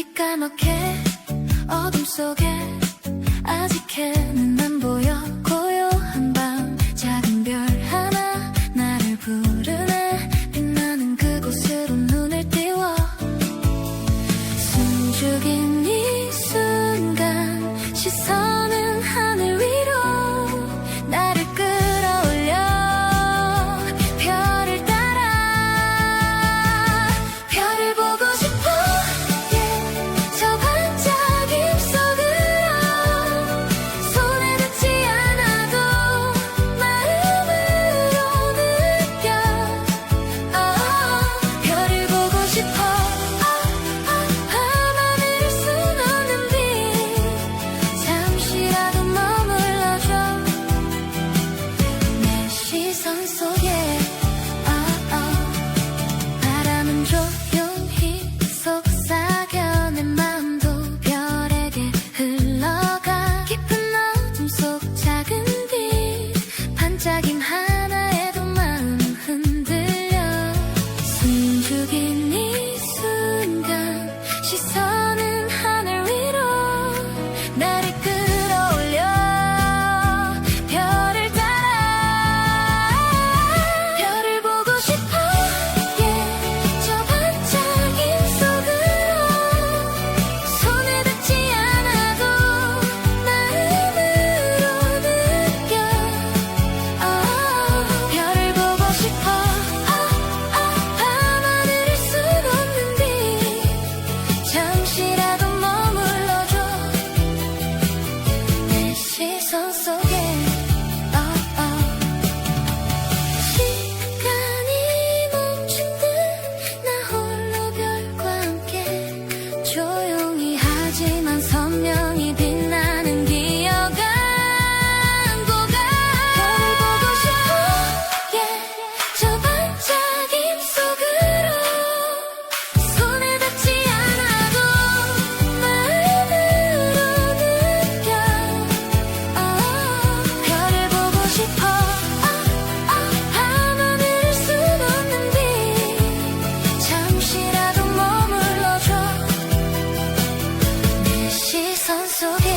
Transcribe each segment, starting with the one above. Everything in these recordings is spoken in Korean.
창밖이 까맣게 어둠 속에 아직 해는 안 보여. 고요한 밤 작은 별 하나 나를 부르네. 빛나는 그곳으로 눈을 띄워. 숨죽인 이 순간 시선은 하늘 위로 나를 끌어올려. 별을 따라 별을 보고 싶어. 저 반짝임 속으로 손에 닿지 않아도 마음으로 느껴. 별을 보고 싶어. 밤하늘을 수놓는 빛 잠시라도 머물러줘. 내 시선 속에 바람은 조용히 속삭여. 내 맘도 별에게 흘러가. 깊은 어둠 속 작은 빛 반짝임 하나에도 마음은 흔들려. 숨죽인 이 순간 시선은 하늘 위로 나를 끌어올려. 별을 따라 별을 보고 싶어. 저 반짝임 속으로 손에 닿지 않아도 마음으로 느껴. 별을 보고 싶어. 밤하늘을 수놓는 빛 잠시라도 머물러줘. 내 시선 속에 시간이 멈춘 듯 나 홀로 별과 함께 조용히 하지만 선명히 빛나는 기억 안고 가. 별을 보고 싶어. 저 반짝임 속으로 손에 닿지 않아도 마음으로 느껴. 별을 보고 싶어. 밤하늘을 수놓는 빛 잠시라도 머물러줘. 내 시선 속에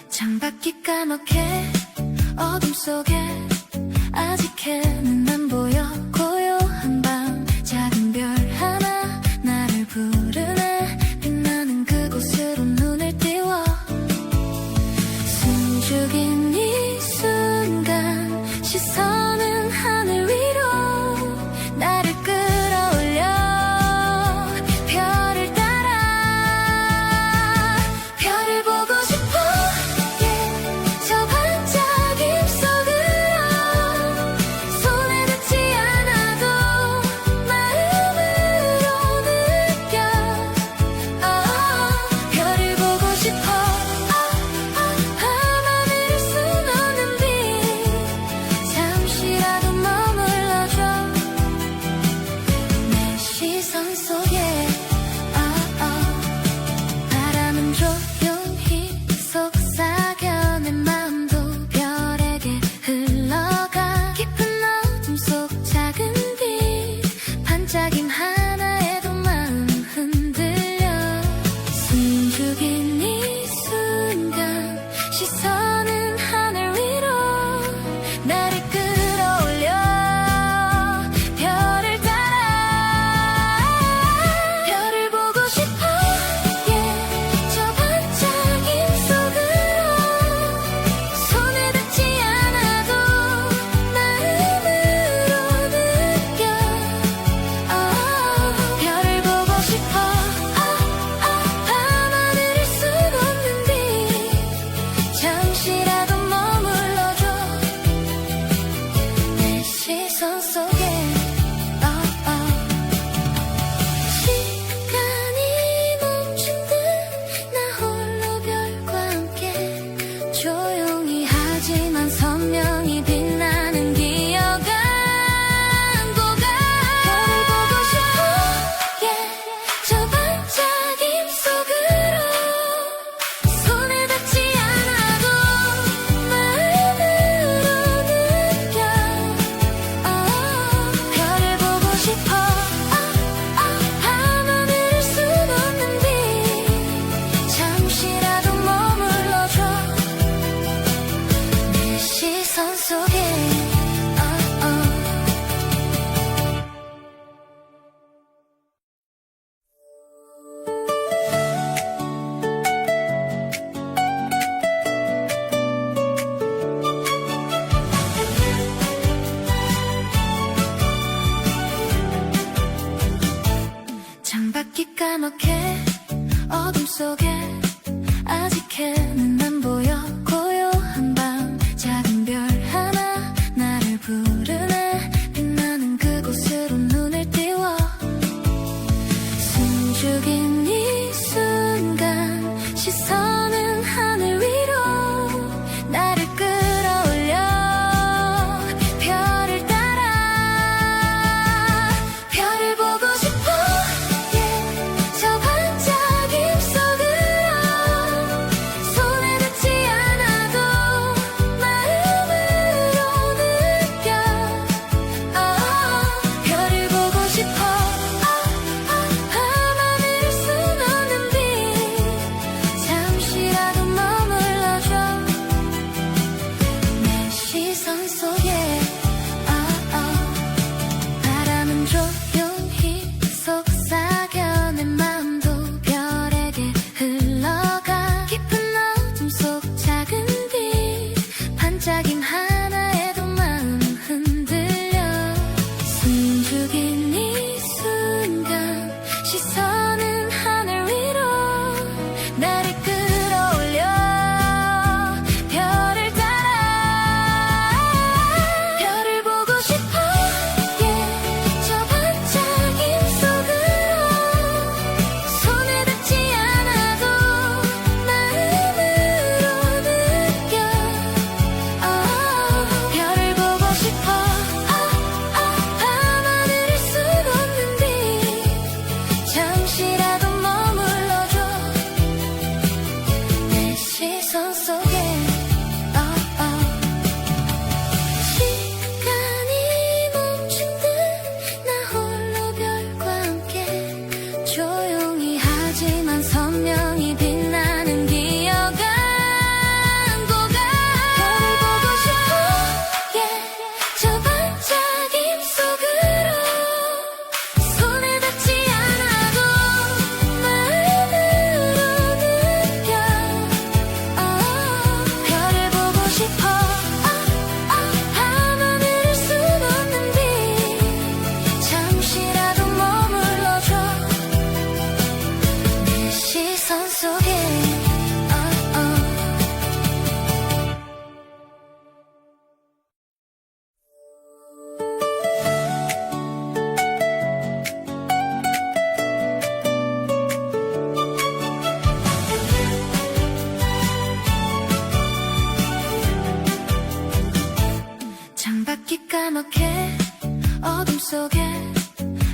창밖이 까맣게 어둠 속에 아직 해는 안 보여. 고요한 밤 작은 별 하나 나를 부르네. 빛나는 그곳으로 눈을 띄워. 숨죽인 이 순간 시선은 하늘 위로 나를 끌어올려. 별을 따라 별을 보고 싶어. 저 반짝임 속으로 손에 닿지 않아도 마음으로 느껴. 별을 보고 싶어. 밤하늘을 수놓는 빛 잠시라도 머물러줘. 내 시선 속에 바람은 조용히 속삭여. 내 맘도 별에게 흘러가. 깊은 어둠 속 작은 빛 반짝임 하나에도 마음은 흔들려. 숨죽인 이 순간 시선은 하늘 위로 나를 끌어올려. 별을 따라 별을 보고 싶어. 저 반짝임 속으로 손에 닿지 않아도 마음으로 느껴. 별을 보고 싶어. 밤하늘을 수놓는 빛 잠시라도 머물러줘. 내 시선 속에 시간이 멈춘 듯 나 홀로 별과 함께 조용히 하지만 선명히 빛나는 기억 안고 가. 까맣게 어둠 속에 아직 해는 안 보여. 고요한 밤 작은 별 하나 나를 부르네. 빛나는 그곳으로 눈을 띄워. 숨죽인 이 순간 시선은 하늘 위로 나를 끌어올려. 별을 따라 별을 보고 싶어. 저 반짝임 속으로 손에 닿지 않아도 마음으로 느껴. 별을 보고 싶어. 밤하늘을 수놓는 빛 잠시라도 머물러줘. 내 시선 속에 바람은 조용히 속삭여. 내 마음도 별에게 흘러가. 깊은 어둠 속 작은 빛 반짝임 하나에도 마음 흔들려. 숨죽인 이 순간 시선은 하늘 위로 나를 끌어올려. 별을 따라 별을 보고 싶어. 저 반짝임 속으로 손에 닿지 않아도 마음으로 느껴. 별을 보고 싶어. 밤하늘을 수놓는 빛 잠시라도 머물러줘. 내 시선 속에 시간이 멈춘 듯 나 홀로 별과 함께 조용히 하지만 선명히 빛나는 기억 안고 가. 별을 보고 싶어. 저 반짝임 속으로 손에 닿지 않아도 마음으로 느껴. 별을 보고 싶어. 밤하늘을 수놓는 빛 잠시라도 머물러줘. 내 시선 속에 창밖이 까맣게 어둠 속에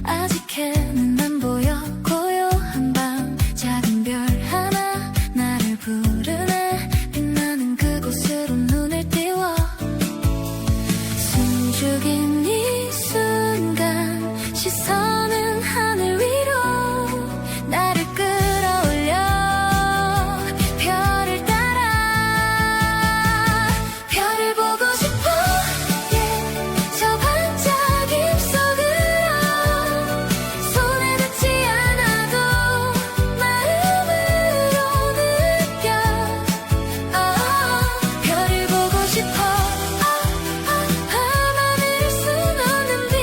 아직 해는 안 보여. 고요한 밤 작은 별 하나 나를 부르네. 빛나는 그곳으로 눈을 띄워. 숨죽인 이 순간 시선은 하늘 위로 나를 끌어올려. 별을 따라 별을 보고 싶어. 저 반짝임 속으로 손에 닿지 않아도 마음으로 느껴. 별을 보고 싶어. 밤하늘을 수놓는 빛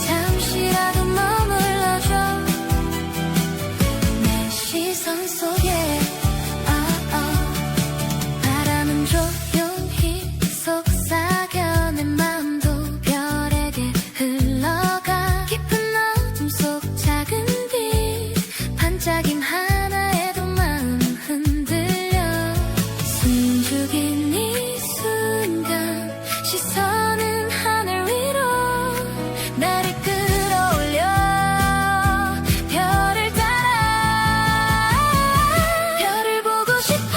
잠시라도 머물러줘. 내 시선 속에 바람은 조용히 속삭여. 내 마음도 별에게 흘러가. 깊은 어둠 속 작은 빛 반짝임 하나에도 마음 흔들려. 숨죽인 이 순간 시선은 하늘 위로 나를 끌어올려. 별을 따라 별을 보고 싶어.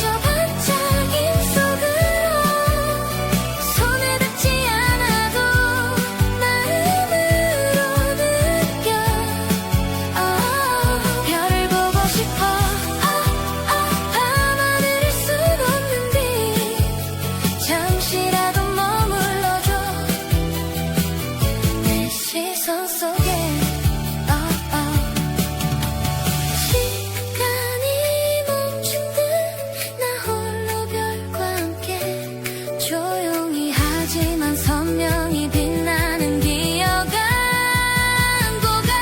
저 반짝임 속으로 손에 닿지 않아도 마음으로 느껴. 별을 보고 싶어. 밤하늘을 수놓는 빛 잠시라도 머물러줘. 내 시선 속에 시간이 멈춘 듯 나 홀로 별과 함께 조용히 하지만 선명히 빛나는 기억 안고 가.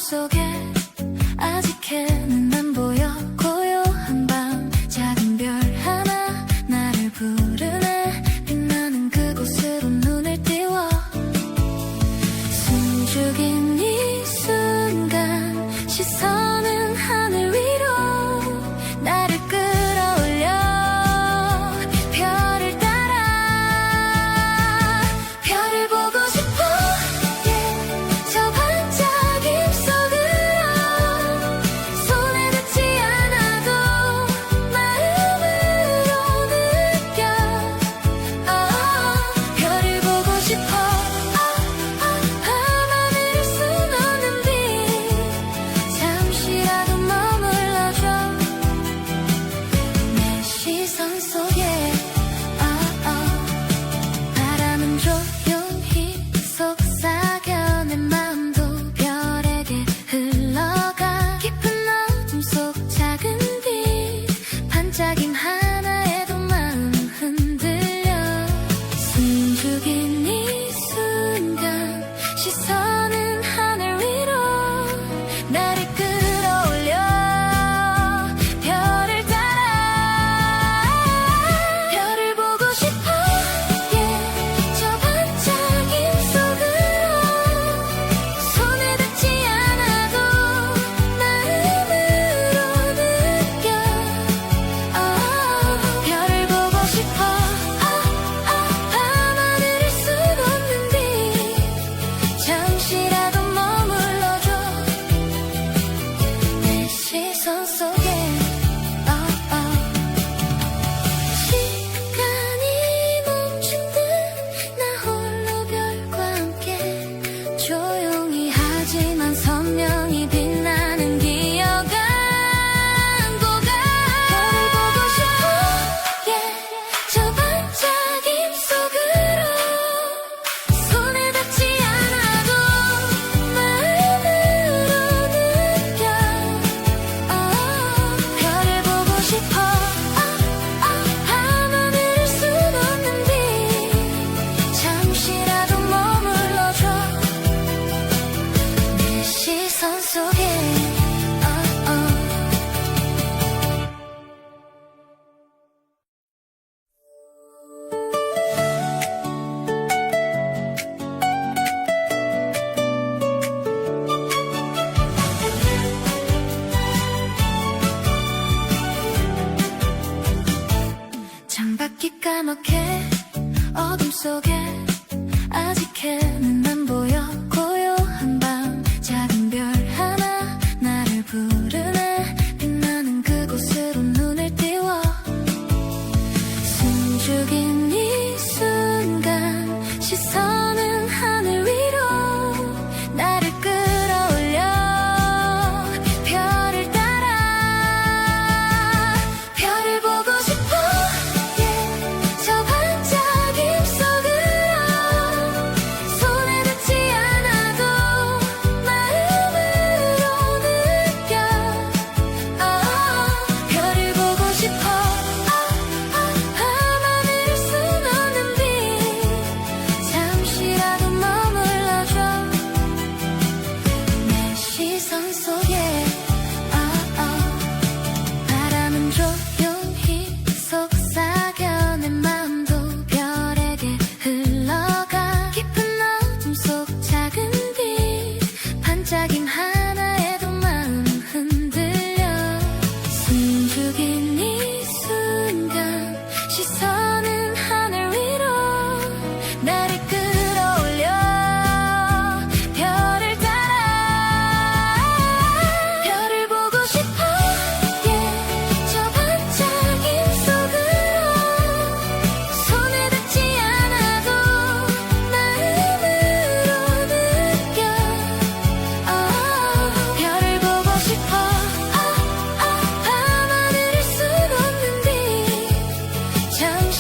속에 아직 해는 안 보여. 고요한 밤 작은 별 하나 나를 부르네. 빛나는 그곳으로 눈을 띄워. 숨죽인 이 순간 시선은 하늘 위로 나를 끌어올려. 별을 따라 별을 보고 싶어. 저 반짝임 속으로 손에 닿지 않아도 마음으로 느껴. 별을 보고 싶어. 밤하늘을 수놓는 빛 잠시라도 머물러줘. 내 시선 속에 바람은 조용히 속삭여. 내 마음도 별에게 흘러가. 깊은 어둠 속 작은 빛 반짝임 하나에도 마음은 흔들려. 숨죽인 이 순간 시선은 하늘 위로 나를 끌어올려. 별을 따라 별을 보고 싶어. 저 반짝임 속으로 손에 닿지 않아도 마음으로 느껴. 별을 보고 싶어. 밤하늘을 수놓는 빛 잠시라도 머물러줘. 내 시선 속에 시간이 멈춘 듯 나 홀로 별과 함께 조용히 하지만 선명히 빛나는 기억 안고 가. 별을 보고 싶어. 저 반짝임 속으로 손에 닿지 않아도 마음으로 느껴. 별을 보고 싶어. 밤하늘을 수놓는 빛 잠시라도 머물러줘. 내 시선 속에 창밖이 까맣게 어둠 속에 아직 해는 안 보여. 고요한 밤 작은 별 하나 나를 부르네. 빛나는 그곳으로 눈을 띄워. 숨죽인 이 순간 시선은 하늘 위로 나를 끌어올려. 별을 따라 별을 보고 싶어. 저 반짝임 속으로 손에 닿지 않아도 마음으로 느껴. 별을 보고 싶어. 밤하늘을 수놓는 빛 잠시라도 머물러줘. 내 시선 속에 바람은 조용히 속삭여. 내 마음도 별에게 흘러가. 깊은 어둠 속 작은 빛 반짝임 하나에도 마음은 흔들려. 숨죽인 이 순간 시선은 하늘 위로 나를 끌어올려. 별을 따라 별을 보고 싶어. 저 반짝임 속으로 손에 닿지 않아도 마음으로 느껴. 별을 보고 싶어. 밤하늘을 수놓는 빛 잠시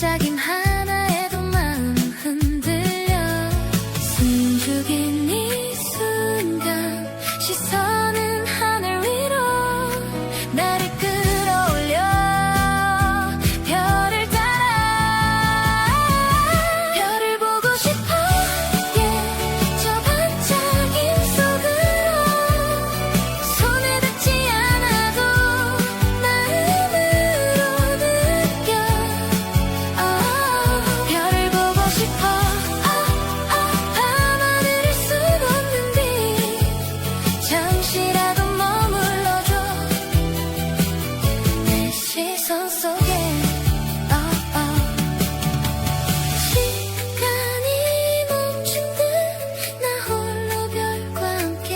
반짝임 하나에도 마음 흔들려 숨죽인 이 순간 시선은 하늘 위로 나를 끌어올려 별을 따라 별을 보고 싶어 yeah. 저 반짝임 속으로 손에 닿지 않아도 마음으로 느껴 별을 보고 싶어 밤하늘을 수놓는 빛 잠시라도 머물러줘 내 시선 속에 시간이 멈춘 듯 나 홀로 별과 함께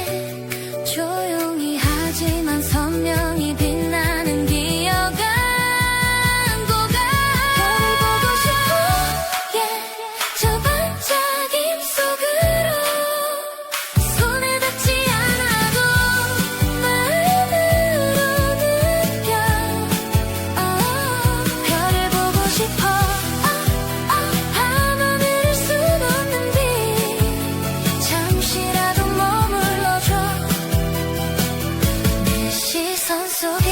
조용히 하지만 선명히 빛나는 기억 안고 가 별을 보고 싶어 yeah. 저 반짝임 속으로 손에 닿지 않아도 마음으로 느껴 별을 보고 싶어 밤하늘을 수놓는 빛 잠시라도 머물러줘 내 시선 속에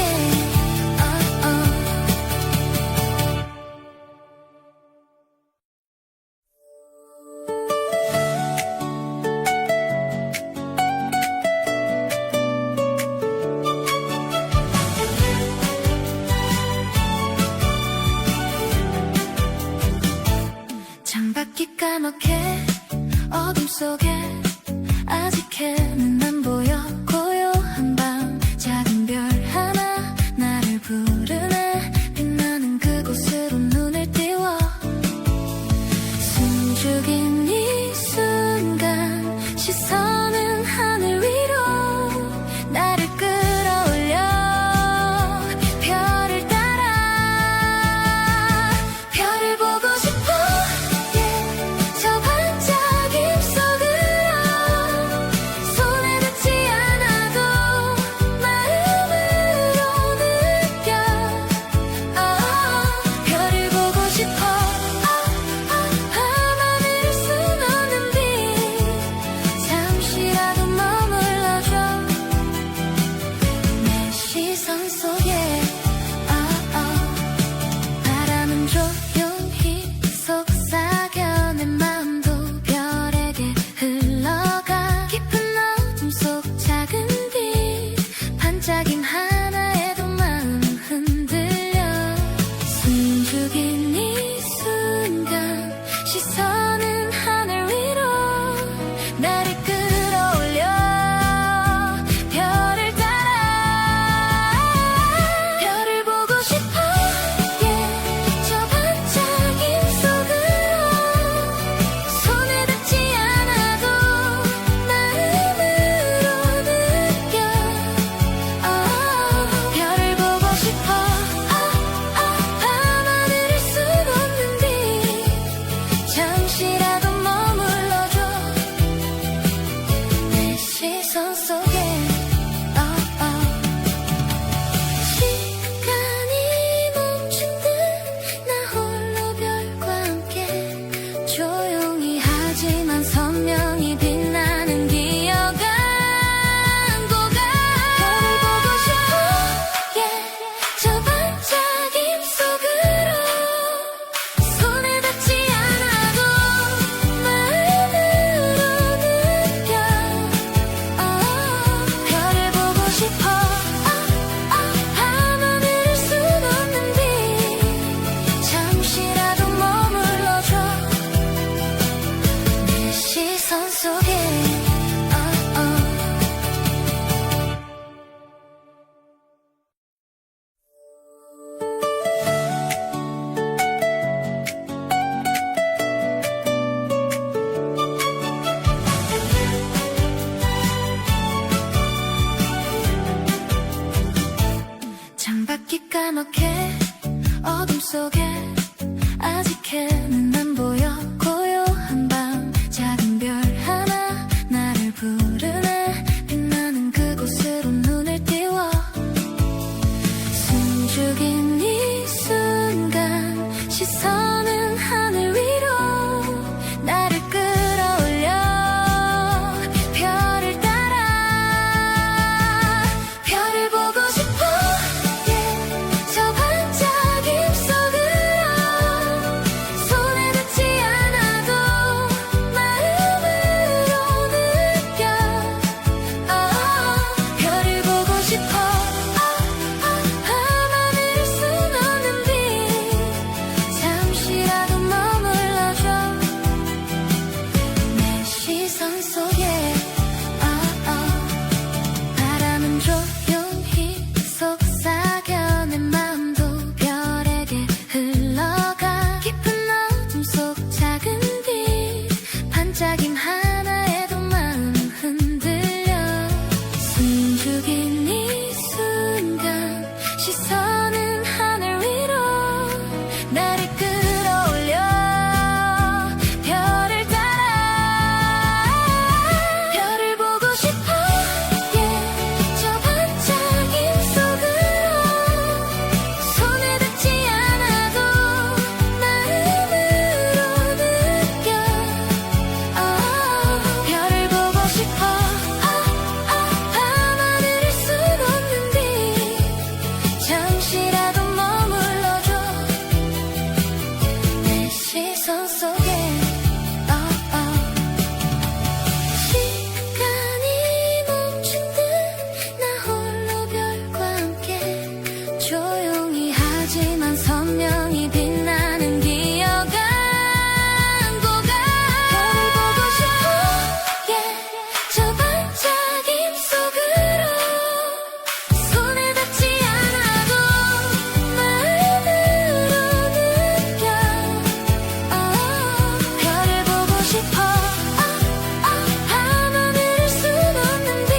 창밖이 까맣게 어둠 속에 아직 해는 안 보여 고요한 밤 작은 별 하나 나를 부르네 빛나는 그곳으로 눈을 띄워 숨죽인 이 순간 시선은 하늘 위로 나를 끌어올려 별을 따라 별을 보고 싶어 yeah. 저 반짝임 속으로 손에 닿지 않아도 마음으로 느껴 별을 보고 싶어 밤하늘을 수놓는 빛 잠시라도 머물러줘 내 시선 속에 바람은 조용히 속삭여 내 마음도 별에게 흘러가 깊은 어둠 속 작은 빛 반짝임 하나에도 마음 흔들려 숨죽인 이 순간 시선은 하늘 위로 나를 끌어올려 별을 따라 별을 보고 싶어 yeah. 저 반짝임 속으로 손에 닿지 않아도 마음으로 느껴 별을 보고 싶어 밤하늘을 수놓는 빛 잠시라도 머물러줘 내 시선 속에 시간이 멈춘 듯 나 홀로 별과 함께 조용히 하지만 선명히 빛나는 기억 안고 가 별을 보고 싶어 yeah. 저 반짝임 속으로 손에 닿지 않아도 마음으로 느껴 별을 보고 싶어 밤하늘을 수놓는 빛 잠시라도 머물러줘 내 시선 속에 창밖이 까맣게 어둠 속에 아직 해는 안 보여 고요한 밤 작은 별 하나 나를 부르네 빛나는 그곳으로 눈을 띄워 숨죽인 이 순간 시선을 하지만 선명히 빛나는 기억 안고가 별을 보고 싶어 yeah. 저 반짝임 속으로 손에 닿지 않아도 마음으로 느껴 별을 보고 싶어 밤하늘을 순 없는 빛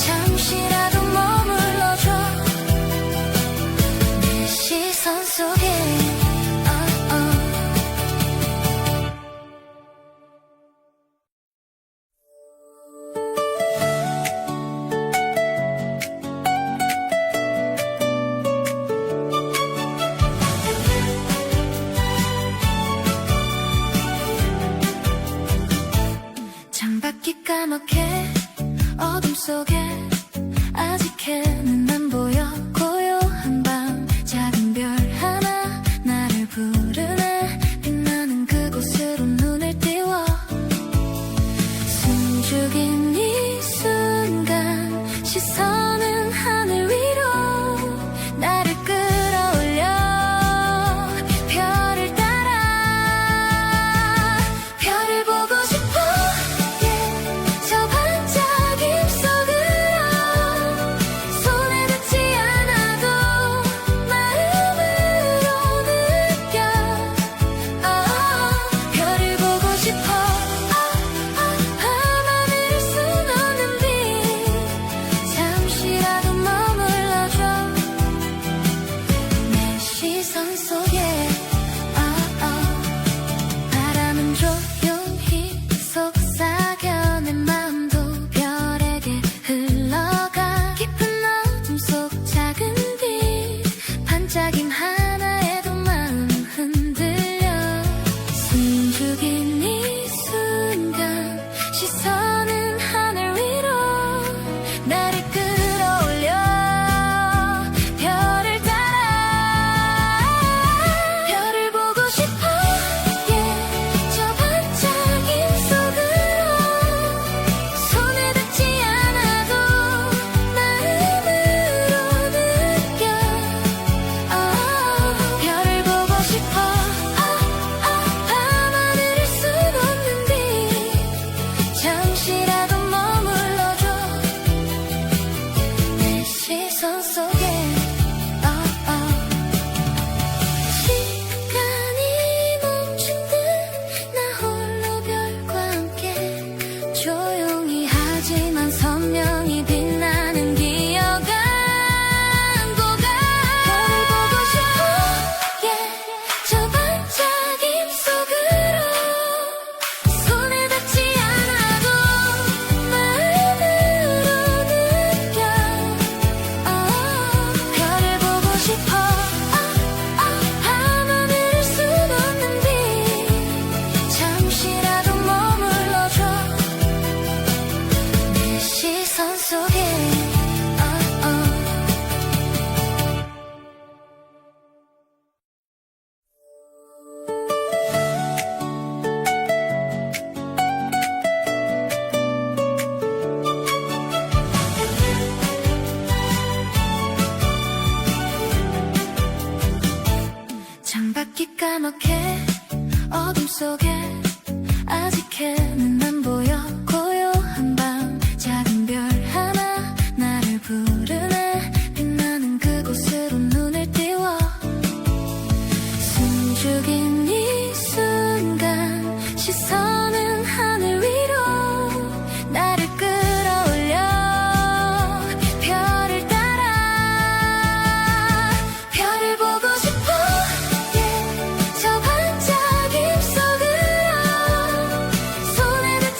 잠시라도 머물러줘 내 시선 속에 창밖이 까맣게 어둠 속에 아직 해는 안 보여 고요한 밤 작은 별 하나 나를 부르네 빛나는 그곳으로 눈을 띄워 숨죽인 이 순간 시선은 하늘 위로 나를 끌어올려 별을 따라 별을 보고 싶어 yeah. 저 반짝임 속으로 손에 닿지 않아도 마음으로 느껴 별을 보고 싶어 밤하늘을 순 없는 빛 잠시라도 머물러줘 내 시선 속에 바람은 조용히 속삭여 내 마음도 별에게 흘러가 깊은 어둠 속 작은 빛 반짝임 하나에도 마음 흔들려 숨죽인 이 순간 시선은 하늘 위로 나를 끌어올려 별을 따라 별을 보고 싶어 yeah. 저 반짝임 속으로 손에 닿지 않아도 마음으로 느껴 별을 보고 싶어 밤하늘을 순 없는 빛 잠시라도 머물러줘 내 시선 속에 시간이 멈춘 듯 나 홀로 별과 함께 조용히 하지만 선명히 빛나는 기억 안고가 별을 보고 싶어 yeah. 저 반짝임 속으로 손에 닿지 않아도 마음으로 느껴 별을 보고 싶어 밤하늘을 순 없는 빛 잠시라도 머물러줘 내 시선 속에 창밖이 까맣게 어둠 속에 아직 해는 안 보여 고요한 밤 작은 별 하나 나를 부르네 빛나는 그곳으로 눈을 띄워 숨죽인 이 순간 시선은 하늘 위로 나를 끌어올려 별을 따라 별을 보고 싶어 yeah. 저 반짝임 속으로 손에 닿지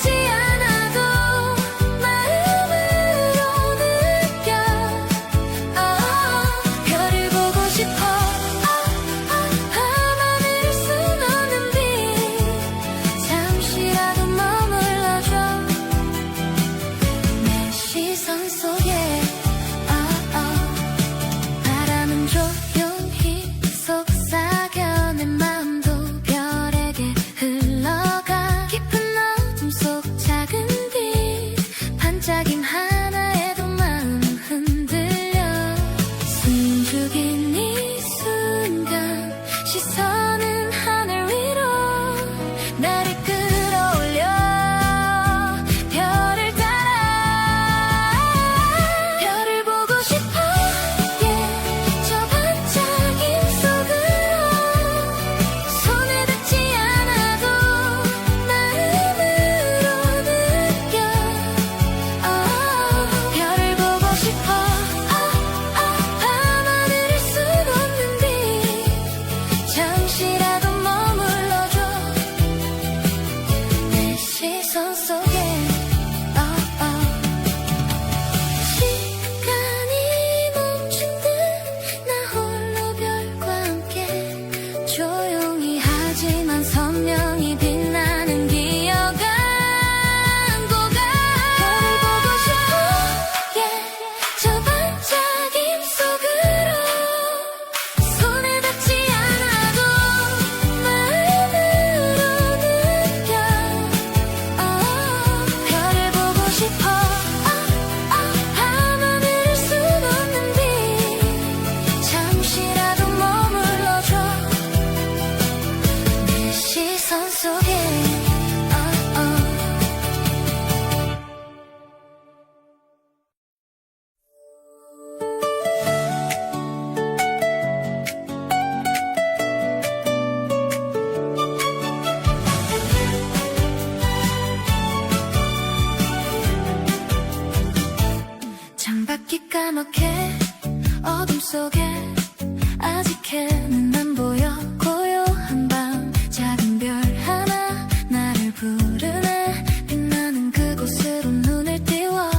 아직은 안 보여 고요한 밤 작은 별 하나 나를 부르네 빛나는 그곳으로 눈을 띄워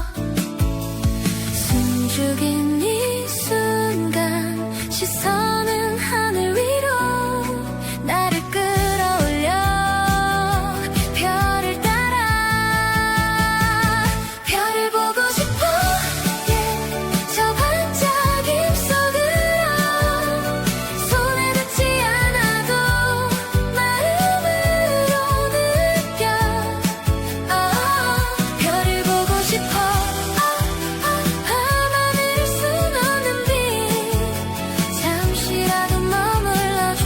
숨죽인 이 순간 시선은 하늘 위로 나를 끌어올려 별을 따라 별을 보고 싶어 yeah. 저 반짝임 속으로 손에 닿지 않아도 마음으로 느껴 별을 보고 싶어 밤하늘을 수놓는 빛 잠시라도 머물러줘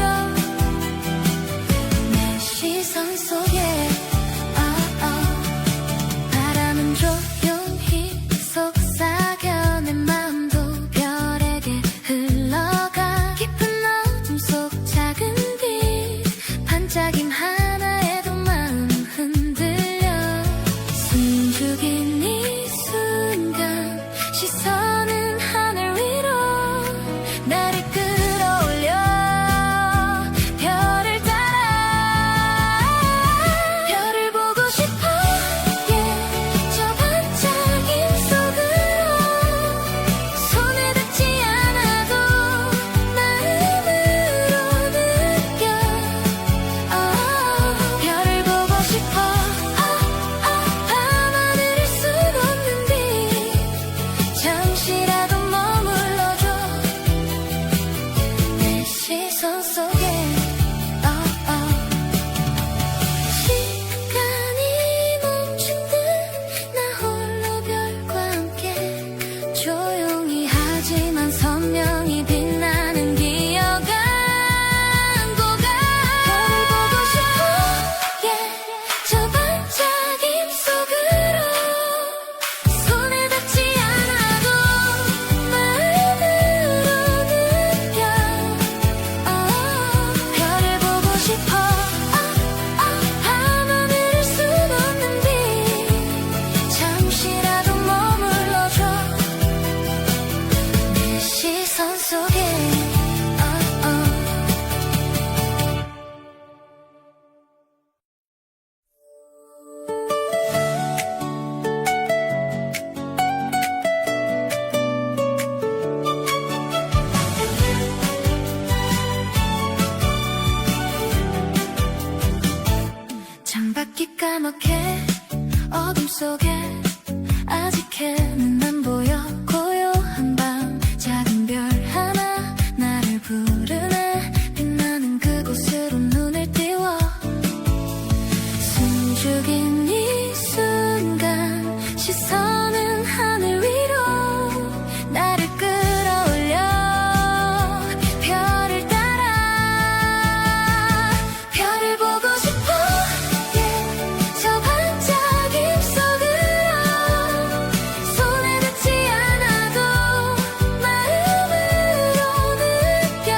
내 시선 속에 바람은 조용히 속삭여 내 마음도 별에게 흘러가 깊은 어둠 속 작은 빛 반짝임 하나에도 마음 흔들려 숨죽인 이 순간 시선은 하늘 위로 나를 끌어올려 별을 따라 별을 보고 싶어 yeah. 저 반짝임 속으로 손에 닿지 않아도 마음으로 느껴 별을 보고 싶어 밤하늘을 수놓는 빛 잠시라도 머물러줘 내 시선 속에 시간이 멈춘 듯 나 홀로 별과 함께 조용히 하지만 선명히 빛나는 기억 안고 가 별을 보고 싶어 yeah. 저 반짝임 속으로 손에 닿지 않아도 마음으로 느껴 별을 보고 싶어 밤하늘을 수놓는 빛 잠시라도 머물러줘 내 시선 속에 창밖이 까맣게 어둠 속에 아직은 안 보여 고요한 밤 작은 별 하나 나를 부르네 빛나는 그곳으로 눈을 띄워 숨죽인 이 순간 시선은 하늘 위로 나를 끌어올려 별을 따라 별을 보고 싶어 yeah. 저 반짝임 속으로 손에 닿지 않아도 마음으로 느껴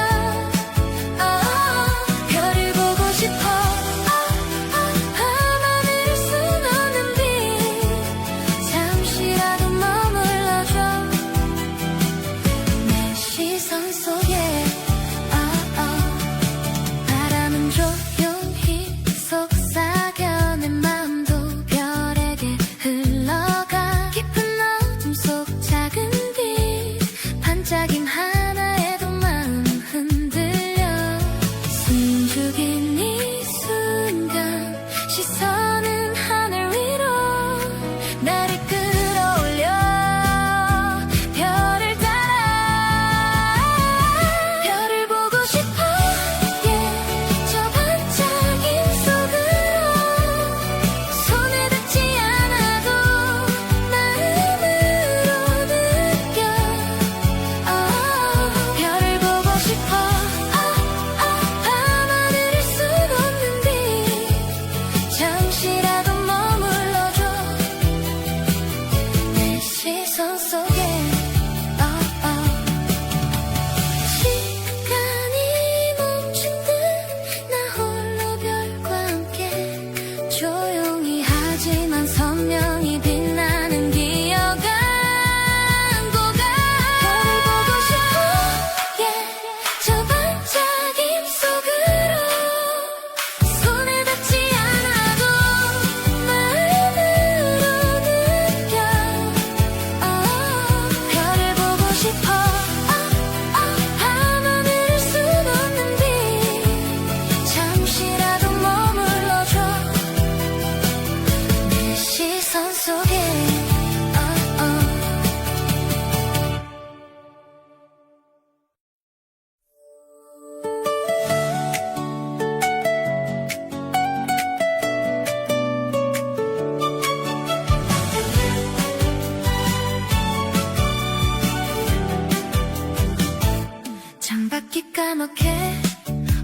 까맣게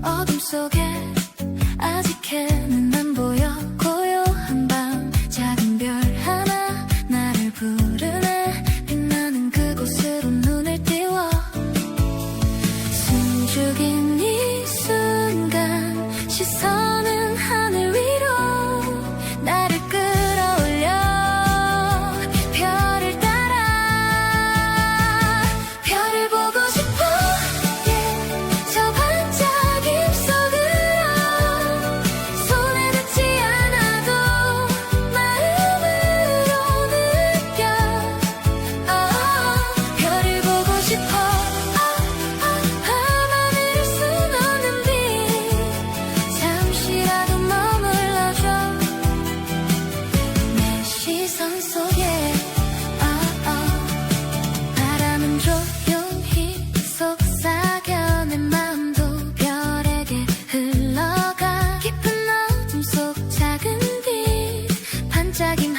어둠 속에 아직 해는 안 보여. 고요한 밤 작은 별 하나 나를 부르네. 빛나는 그곳으로 눈을 띄워. 숨죽인 이 순간 시선은 하늘 위로 나를 끌어올려. 별을 따라 별을 보고 싶어. 저 반짝임 속으로 손에 닿지 않아도 마음으로 느껴. 별을 보고 싶어. 밤하늘을 수놓는 빛 잠시라도 머물러줘. 내 시선 속에 바람은 조용히 속삭여. 내 마음도 별에게 흘러가. 깊은 어둠 속 작은 빛 반짝임